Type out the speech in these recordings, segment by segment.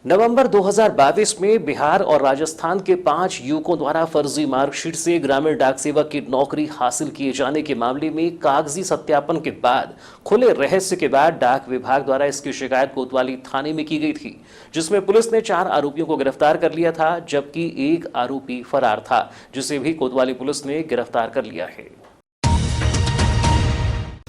नवंबर 2022 में बिहार और राजस्थान के 5 युवकों द्वारा फर्जी मार्कशीट से ग्रामीण डाक सेवक की नौकरी हासिल किए जाने के मामले में कागजी सत्यापन के बाद खुले रहस्य के बाद डाक विभाग द्वारा इसकी शिकायत कोतवाली थाने में की गई थी, जिसमें पुलिस ने 4 आरोपियों को गिरफ्तार कर लिया था, जबकि एक आरोपी फरार था, जिसे भी कोतवाली पुलिस ने गिरफ्तार कर लिया है।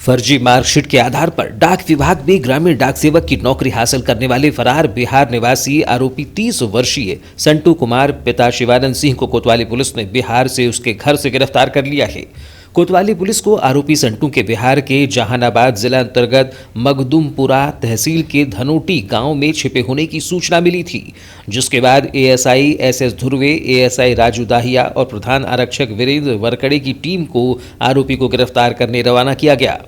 फर्जी मार्कशीट के आधार पर डाक विभाग में ग्रामीण डाक सेवक की नौकरी हासिल करने वाले फरार बिहार निवासी आरोपी 30 वर्षीय संटू कुमार पिता शिवानंद सिंह को कोतवाली पुलिस ने बिहार से उसके घर से गिरफ्तार कर लिया है। कोतवाली पुलिस को आरोपी संटू के बिहार के जहानाबाद जिला अंतर्गत मखदुमपुरा तहसील के धनोटी गांव में छिपे होने की सूचना मिली थी, जिसके बाद ASI SS Dhruve, ASI Raju Dahiya और प्रधान आरक्षक वीरेंद्र वरकड़े की टीम को आरोपी को गिरफ्तार करने रवाना किया गया।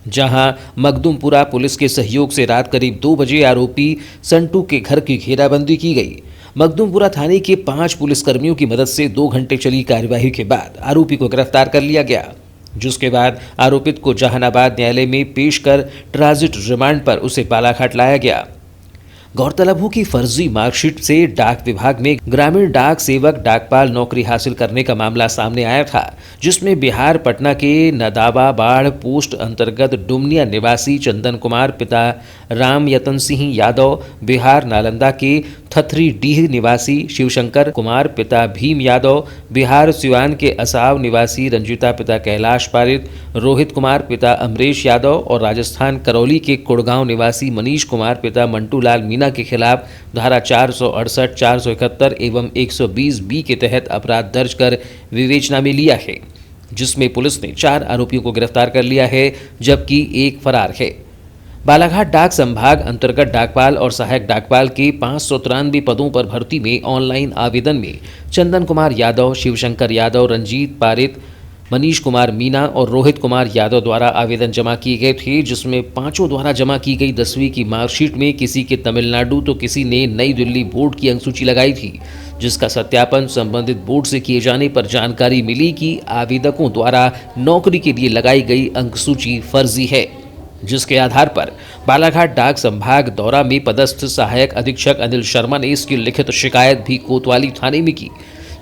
जहां मखदुमपुरा पुलिस के सहयोग से रात करीब 2 बजे आरोपी संटू के घर की घेराबंदी की गई। मखदुमपुरा थाने के 5 पुलिसकर्मियों की मदद से 2 घंटे चली कार्यवाही के बाद आरोपी को गिरफ्तार कर लिया गया, जिसके बाद आरोपित को जहानाबाद न्यायालय में पेश कर ट्रांजिट रिमांड पर उसे बालाघाट लाया गया। गौरतलब हो कि फर्जी मार्कशीट से डाक विभाग में ग्रामीण डाक सेवक डाकपाल नौकरी हासिल करने का मामला सामने आया था, जिसमें बिहार पटना के नदाबाबाड़ पोस्ट अंतर्गत डुमनिया निवासी चंदन कुमार पिता राम यतन सिंह यादव, बिहार नालंदा के थथरी डीह निवासी शिवशंकर कुमार पिता भीम यादव, बिहार सिवान के असाव निवासी रंजीता पिता कैलाश पारित, रोहित कुमार पिता अमरेश यादव और राजस्थान करौली के कुड़गांव निवासी मनीष कुमार पिता मंटूलाल मीना के खिलाफ धारा 468, 471 एवं 120B के तहत अपराध दर्ज कर विवेचना में लिया है, जिसमें पुलिस ने 4 आरोपियों को गिरफ्तार कर लिया है, जबकि एक फरार है। बालाघाट डाक संभाग अंतर्गत डाकपाल और सहायक डाकपाल के 593 पदों पर भर्ती में ऑनलाइन आवेदन में चंदन कुमार यादव, शिवशंकर यादव, रंजीत पारित, मनीष कुमार मीना और रोहित कुमार यादव द्वारा आवेदन जमा किए गए थे, जिसमें 5 द्वारा जमा की गई 10वीं की मार्कशीट में किसी के तमिलनाडु तो किसी ने नई दिल्ली बोर्ड की अंकसूची लगाई थी, जिसका सत्यापन संबंधित बोर्ड से किए जाने पर जानकारी मिली कि आवेदकों द्वारा नौकरी के लिए लगाई गई अंकसूची फर्जी है, जिसके आधार पर बालाघाट डाक संभाग दौरा में पदस्थ सहायक अधीक्षक अनिल शर्मा ने इसकी लिखित शिकायत भी कोतवाली थाने में की,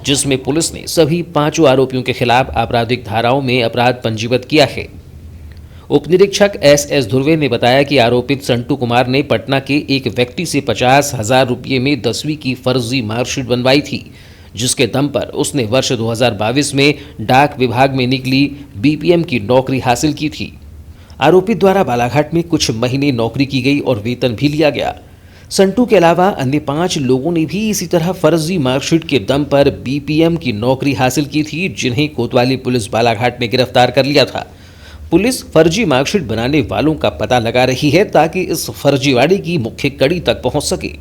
जिसमें पुलिस ने सभी 5 आरोपियों के खिलाफ आपराधिक धाराओं में अपराध पंजीबद्ध किया है। उप निरीक्षक SS ध्रुवे ने बताया कि आरोपित संटू कुमार ने पटना के एक व्यक्ति से 50,000 रुपये में 10वीं की फर्जी मार्कशीट बनवाई थी, जिसके दम पर उसने वर्ष 2022 में डाक विभाग में निकली BPM की नौकरी हासिल की थी। आरोपित द्वारा बालाघाट में कुछ महीने नौकरी की गई और वेतन भी लिया गया। संटू के अलावा अन्य 5 लोगों ने भी इसी तरह फर्जी मार्कशीट के दम पर BPM की नौकरी हासिल की थी, जिन्हें कोतवाली पुलिस बालाघाट ने गिरफ्तार कर लिया था। पुलिस फर्जी मार्कशीट बनाने वालों का पता लगा रही है ताकि इस फर्जीवाड़े की मुख्य कड़ी तक पहुंच सके।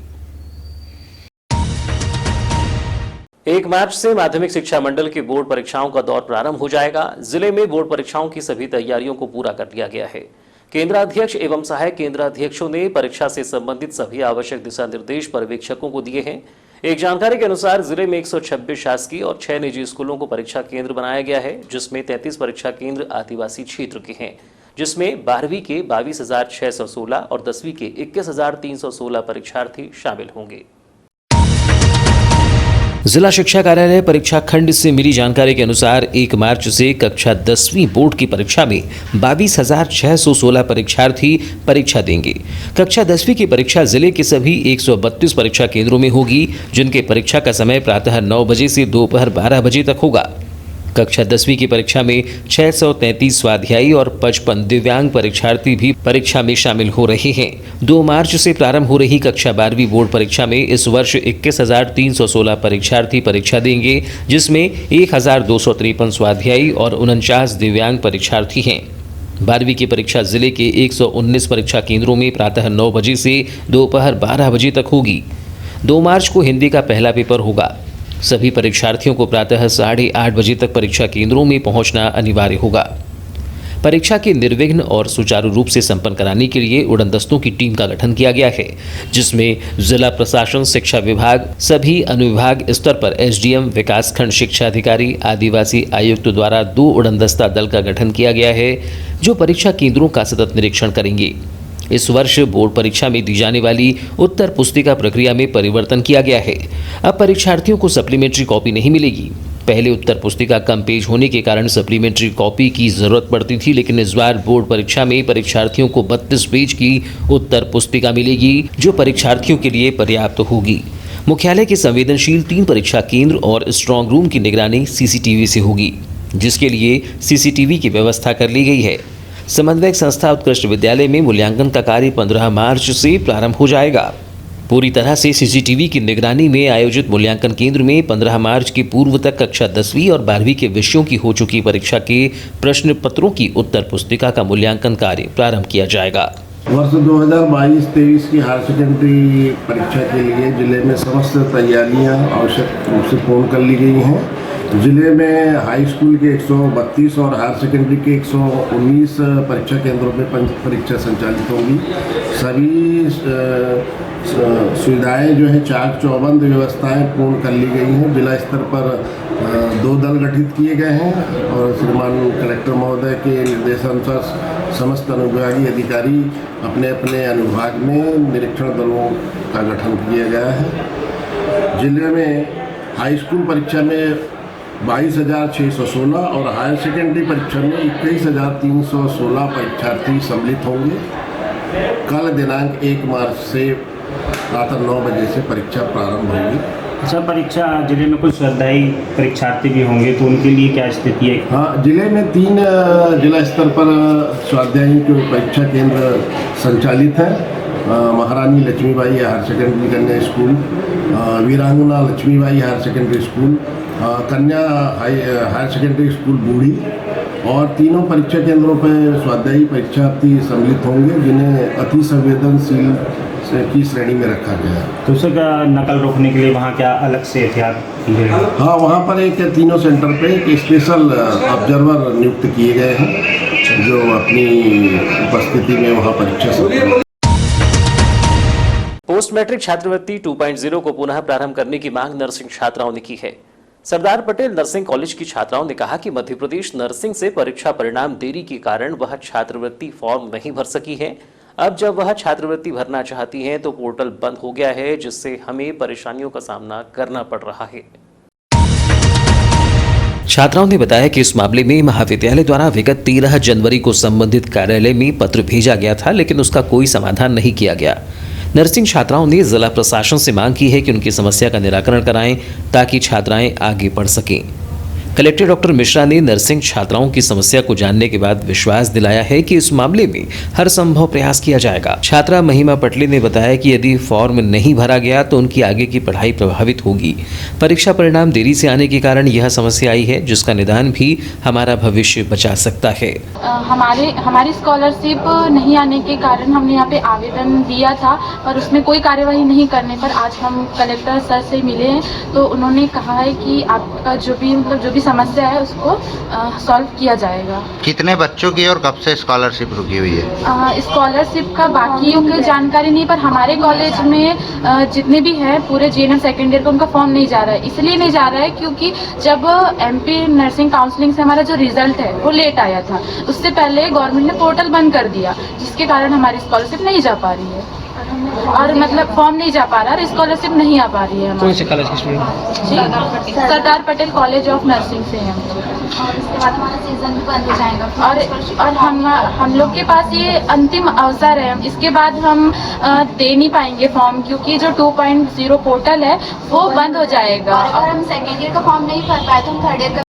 1 मार्च से माध्यमिक शिक्षा मंडल की बोर्ड परीक्षाओं का दौर प्रारंभ हो जाएगा। जिले में बोर्ड परीक्षाओं की सभी तैयारियों को पूरा कर लिया गया है। केंद्राध्यक्ष एवं सहायक केंद्राध्यक्षों ने परीक्षा से संबंधित सभी आवश्यक दिशा निर्देश पर्यवेक्षकों को दिए हैं। एक जानकारी के अनुसार जिले में 126 शासकीय और 6 निजी स्कूलों को परीक्षा केंद्र बनाया गया है, जिसमें 33 परीक्षा केंद्र आदिवासी क्षेत्र के हैं, जिसमें 12वीं के 22,616 और 10वीं के 21,316 परीक्षार्थी शामिल होंगे। जिला शिक्षा कार्यालय परीक्षा खंड से मिली जानकारी के अनुसार 1 मार्च से कक्षा 10वीं बोर्ड की परीक्षा में 22,616 परीक्षार्थी परीक्षा देंगे। कक्षा 10वीं की परीक्षा जिले के सभी 132 परीक्षा केंद्रों में होगी, जिनके परीक्षा का समय प्रातः 9 बजे से दोपहर 12 बजे तक होगा। कक्षा 10वीं की परीक्षा में 633 स्वाध्यायी और 55 दिव्यांग परीक्षार्थी भी परीक्षा में शामिल हो रहे हैं। 2 मार्च से प्रारंभ हो रही कक्षा 12वीं बोर्ड परीक्षा में इस वर्ष 21,316 परीक्षार्थी परीक्षा देंगे, जिसमें 1,253 स्वाध्यायी और 49 दिव्यांग परीक्षार्थी हैं। 12वीं की परीक्षा जिले के 119 परीक्षा केंद्रों में प्रातः 9 बजे से दोपहर 12 बजे तक होगी। 2 मार्च को हिंदी का पहला पेपर होगा। सभी परीक्षार्थियों को प्रातः 8:30 बजे तक परीक्षा केंद्रों में पहुंचना अनिवार्य होगा। परीक्षा के निर्विघ्न और सुचारू रूप से संपन्न कराने के लिए उड़न दस्तों की टीम का गठन किया गया है, जिसमें जिला प्रशासन, शिक्षा विभाग, सभी अनुविभाग स्तर पर SDM, विकासखंड शिक्षा अधिकारी, आदिवासी आयुक्त द्वारा 2 उड़न दस्ता दल का गठन किया गया है, जो परीक्षा केंद्रों का सतत निरीक्षण करेंगे। इस वर्ष बोर्ड परीक्षा में दी जाने वाली उत्तर पुस्तिका प्रक्रिया में परिवर्तन किया गया है। अब परीक्षार्थियों को सप्लीमेंट्री कॉपी नहीं मिलेगी। पहले उत्तर पुस्तिका कम पेज होने के कारण सप्लीमेंट्री कॉपी की जरूरत पड़ती थी, लेकिन इस बार बोर्ड परीक्षा में परीक्षार्थियों को 32 पेज की उत्तर पुस्तिका मिलेगी, जो परीक्षार्थियों के लिए पर्याप्त होगी। मुख्यालय के संवेदनशील 3 परीक्षा केंद्र और स्ट्रांग रूम की निगरानी सीसीटीवी से होगी, जिसके लिए सीसीटीवी की व्यवस्था कर ली गई है। समन्वयक संस्था उत्कृष्ट विद्यालय में मूल्यांकन का कार्य 15 मार्च से प्रारंभ हो जाएगा। पूरी तरह से सीसीटीवी की निगरानी में आयोजित मूल्यांकन केंद्र में 15 मार्च के पूर्व तक कक्षा 10वीं और 12वीं के विषयों की हो चुकी परीक्षा के प्रश्न पत्रों की उत्तर पुस्तिका का मूल्यांकन कार्य प्रारंभ किया जाएगा। वर्ष 2022-23 की हायर सेकेंडरी परीक्षा के लिए जिले में समस्त तैयारियां आवश्यक रूप से पूर्ण कर ली गई हैं। जिले में हाई स्कूल के 132 और हायर सेकेंडरी के 119 परीक्षा केंद्रों में परीक्षा संचालित होंगी। सभी सुविधाएं जो है चाक चौबंद व्यवस्थाएं पूर्ण कर ली गई हैं। जिला स्तर पर 2 दल गठित किए गए हैं और श्रीमान कलेक्टर महोदय के निर्देशानुसार समस्त अनुविभागीय अधिकारी अपने अपने अनुभाग में निरीक्षण दलों का गठन किया गया है। जिले में हाई स्कूल परीक्षा में 22,616 और हायर सेकेंडरी परीक्षा में 21,316 परीक्षार्थी सम्मिलित होंगे। कल दिनांक 1 मार्च से प्रातः 9 बजे से परीक्षा प्रारंभ होगी। सर, परीक्षा जिले में कुछ श्रद्धाई परीक्षार्थी भी होंगे, तो उनके लिए क्या स्थिति है? हाँ, जिले में 3 जिला स्तर पर स्वाध्यायी के परीक्षा केंद्र संचालित हैं। महारानी लक्ष्मीबाई हायर सेकेंडरी कन्या स्कूल, वीरांगना लक्ष्मीबाई हायर सेकेंडरी स्कूल, कन्या हायर सेकेंडरी स्कूल बूढ़ी, और तीनों परीक्षा केंद्रों पर स्वाध्यायी परीक्षार्थी सम्मिलित होंगे, जिन्हें अति संवेदनशील की श्रेणी में रखा गया है। तो उसका नकल रोकने के लिए वहाँ क्या अलग से एहतियात की गई है? हाँ, वहाँ पर एक तीनों सेंटर पे एक स्पेशल ऑब्जर्वर नियुक्त किए गए हैं, जो अपनी उपस्थिति में वहाँ परीक्षा पोस्ट मैट्रिक छात्रवृत्ति 2.0 को पुनः प्रारंभ करने की मांग नर्सिंग छात्राओं ने की है। सरदार पटेल नर्सिंग कॉलेज की छात्राओं ने कहा कि मध्य प्रदेश नर्सिंग से परीक्षा परिणाम देरी के कारण वह छात्रवृत्ति फॉर्म नहीं भर सकी है। अब जब वह छात्रवृत्ति भरना चाहती हैं तो पोर्टल बंद हो गया है, जिससे हमें परेशानियों का सामना करना पड़ रहा है। छात्राओं ने बताया कि इस मामले में महाविद्यालय द्वारा विगत 13 जनवरी को संबंधित कार्यालय में पत्र भेजा गया था, लेकिन उसका कोई समाधान नहीं किया गया। नर्सिंग छात्राओं ने जिला प्रशासन से मांग की है कि उनकी समस्या का निराकरण कराएं, ताकि छात्राएं आगे बढ़ सकें। कलेक्टर डॉक्टर मिश्रा ने नर्सिंग छात्राओं की समस्या को जानने के बाद विश्वास दिलाया है कि इस मामले में हर संभव प्रयास किया जाएगा। छात्रा महिमा पटले ने बताया कि यदि फॉर्म नहीं भरा गया तो उनकी आगे की पढ़ाई प्रभावित होगी। परीक्षा परिणाम देरी से आने के कारण यह समस्या आई है, जिसका निदान भी हमारा भविष्य बचा सकता है। हमारी स्कॉलरशिप नहीं आने के कारण हमने यहाँ पे आवेदन दिया था, पर उसमें कोई कार्यवाही नहीं करने पर आज हम कलेक्टर सर से मिले हैं, तो उन्होंने कहा है कि आपका जो भी समस्या है उसको सॉल्व किया जाएगा। कितने बच्चों की और कब से स्कॉलरशिप रुकी हुई है? स्कॉलरशिप का बाकियों की जानकारी नहीं, पर हमारे कॉलेज में जितने भी हैं पूरे जीएनएम सेकेंड ईयर का उनका फॉर्म नहीं जा रहा है। इसलिए नहीं जा रहा है क्योंकि जब एमपी नर्सिंग काउंसलिंग से हमारा जो रिजल्ट है वो लेट आया था, उससे पहले गवर्नमेंट ने पोर्टल बंद कर दिया, जिसके कारण हमारी स्कॉलरशिप नहीं जा पा रही है और मतलब फॉर्म नहीं जा पा रहा और स्कॉलरशिप नहीं आ पा रही है। कौन से कॉलेज की स्टूडेंट? जी, Sardar Patel college of nursing से हैं। और उसके बाद हमारा सीजन भी बंद हो जाएगा और हम लोग के पास ये अंतिम अवसर है, इसके बाद हम दे नहीं पाएंगे फॉर्म, क्योंकि जो 2.0 पोर्टल है वो बंद हो जाएगा। और अगर हम सेकेंड ईयर का फॉर्म नहीं भर पाए तो हम थर्ड ईयर का।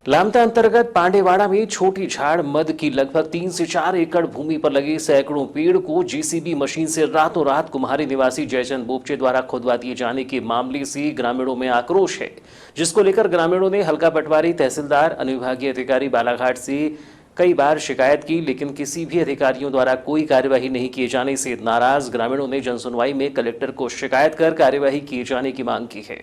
लामता अंतर्गत पांडेवाड़ा में छोटी झाड़ मध की लगभग 3 से 4 एकड़ भूमि पर लगे सैकड़ों पेड़ को जेसीबी मशीन से रातों रात कुम्हारी निवासी जयचंद बोपचे द्वारा खुदवा दिए जाने के मामले से ग्रामीणों में आक्रोश है, जिसको लेकर ग्रामीणों ने हल्का पटवारी, तहसीलदार, अनुविभागीय अधिकारी बालाघाट से कई बार शिकायत की, लेकिन किसी भी अधिकारियों द्वारा कोई कार्यवाही नहीं किए जाने से नाराज ग्रामीणों ने जनसुनवाई में कलेक्टर को शिकायत कर कार्यवाही किए जाने की मांग की है।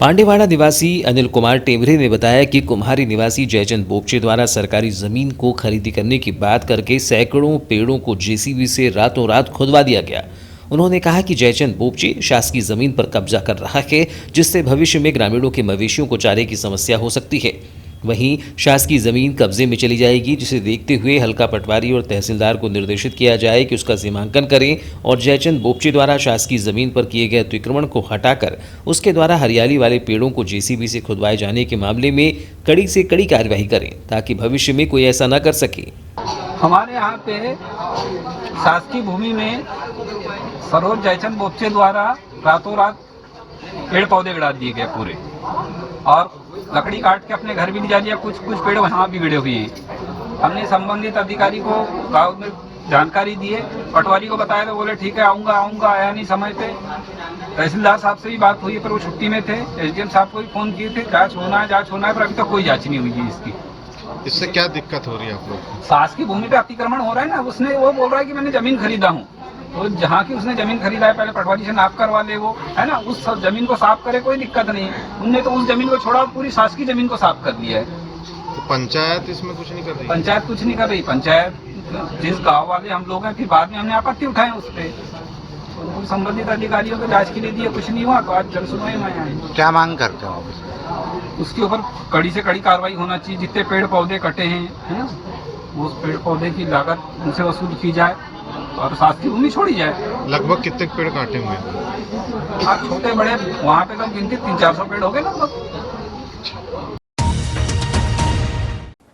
पांडेवाड़ा निवासी अनिल कुमार टेमरे ने बताया कि कुम्हारी निवासी जयचंद बोपचे द्वारा सरकारी जमीन को खरीदी करने की बात करके सैकड़ों पेड़ों को जेसीबी से रातों रात खुदवा दिया गया। उन्होंने कहा कि जयचंद बोपचे शासकीय जमीन पर कब्जा कर रहा है, जिससे भविष्य में ग्रामीणों के मवेशियों को चारे की समस्या हो सकती है। वहीं शासकीय जमीन कब्जे में चली जाएगी, जिसे देखते हुए हल्का पटवारी और तहसीलदार को निर्देशित किया जाए कि उसका सीमांकन करें और जयचंद बोपचे द्वारा शासकीय जमीन पर किए गए अतिक्रमण को हटाकर उसके द्वारा हरियाली वाले पेड़ों को जेसीबी से खुदवाए जाने के मामले में कड़ी से कड़ी कार्यवाही करें, ताकि भविष्य में कोई ऐसा न कर सके। हमारे यहाँ पे शासकीय भूमि में सरोज जयचंद बोपचे द्वारा रातों रात पेड़ पौधे गिरा दिए गए पूरे, और लकड़ी काट के अपने घर भी ले जा लिया। कुछ पेड़ वहाँ भी गिरे हुए हैं। हमने संबंधित अधिकारी को गाँव में जानकारी दिए, पटवारी को बताया तो बोले ठीक है आऊँगा, आया नहीं समय पे। तहसीलदार साहब से भी बात हुई पर वो छुट्टी में थे। एसडीएम साहब को भी फ़ोन किए थे, जाँच होना है, पर अभी तक कोई जाँच नहीं हुई है इसकी। इससे क्या दिक्कत हो रही है आप लोग को? शासकीय भूमि पे अतिक्रमण हो रहा है ना, उसने वो बोल रहा है कि मैंने जमीन खरीदा हूँ, तो जहाँ की उसने जमीन खरीदा है पहले पटवारी से नाप करवा ले, वो है ना, उस जमीन को साफ करे, कोई दिक्कत नहीं है। उनने तो उस जमीन को छोड़ा, पूरी शासकीय जमीन को साफ कर दिया है। तो पंचायत इसमें कुछ नहीं कर रही? पंचायत कुछ नहीं कर रही। पंचायत जिस गाँव वाले हम लोग हैं, फिर बाद में हमने आपत्ति उठाए उस पर, तो संबंधित अधिकारियों को जाँच के लिए दिए, कुछ नहीं हुआ, तो आज जन सुनवाई में आए। क्या मांग करते हो? उसके ऊपर कड़ी से कड़ी कार्रवाई होना चाहिए। जितने पेड़ पौधे कटे हैं, है ना, उस पेड़ पौधे की लागत उनसे वसूल की जाए और शासकीय भूमि छोड़ी जाए। लगभग कितने पेड़ काटे हुए हैं? आप छोटे बड़े वहाँ पे तो गिनती 300-400 पेड़ हो गए लगभग।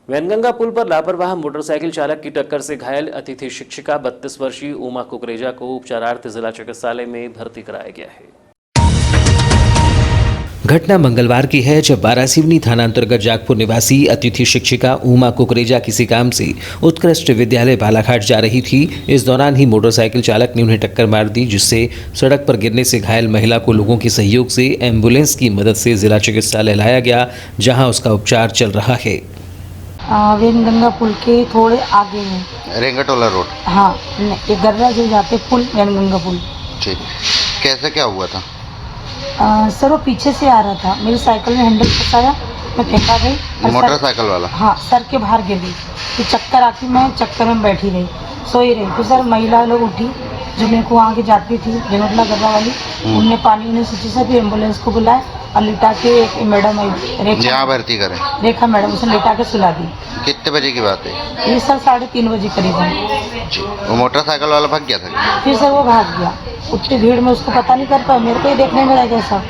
वैनगंगा पुल पर लापरवाह मोटरसाइकिल चालक की टक्कर से घायल अतिथि शिक्षिका 32 वर्षीय उमा कुकरेजा को उपचारार्थ जिला चिकित्सालय में भर्ती कराया गया है। घटना मंगलवार की है, जब बारासिवनी थाना अंतर्गत जागपुर निवासी अतिथि शिक्षिका उमा कुकरेजा किसी काम से उत्कृष्ट विद्यालय बालाघाट जा रही थी। इस दौरान ही मोटरसाइकिल चालक ने उन्हें टक्कर मार दी, जिससे सड़क पर गिरने से घायल महिला को लोगों के सहयोग से एम्बुलेंस की मदद से जिला चिकित्सालय लाया गया, जहां उसका उपचार चल रहा है। वैनगंगा पुल के थोड़े आगे में रेंगटोला रोड? हाँ, ये गर्रा जो जाते पुल, वैनगंगा पुल। ठीक, कैसे क्या हुआ था? सर वो पीछे से आ रहा था, मेरी साइकिल में हैंडल फंसाया, मैं फेंका गई। मोटरसाइकिल वाला? हाँ, सर के बाहर गिर गई। फिर चक्कर आती, मैं चक्कर में बैठी रही, सोई रही। फिर सर महिला लोग उठी, जो मेरे को वहाँ की जाती थी जनोटला गर्रा वाली, उनने पानी उन्हें सोची सर, फिर एम्बुलेंस को बुलाए और लिटा के एक मैडम जहाँ भर्ती करें, रेखा मैडम, उसने लिटा के सुला दी। कितने बजे की बात है ये सर? 3:30 बजे करीब। वो मोटरसाइकिल वाला भाग गया था? फिर सर वो भाग गया। उतनी भीड़ में उसको पता नहीं कर पाया, मेरे को ही देखने में रह गया सब।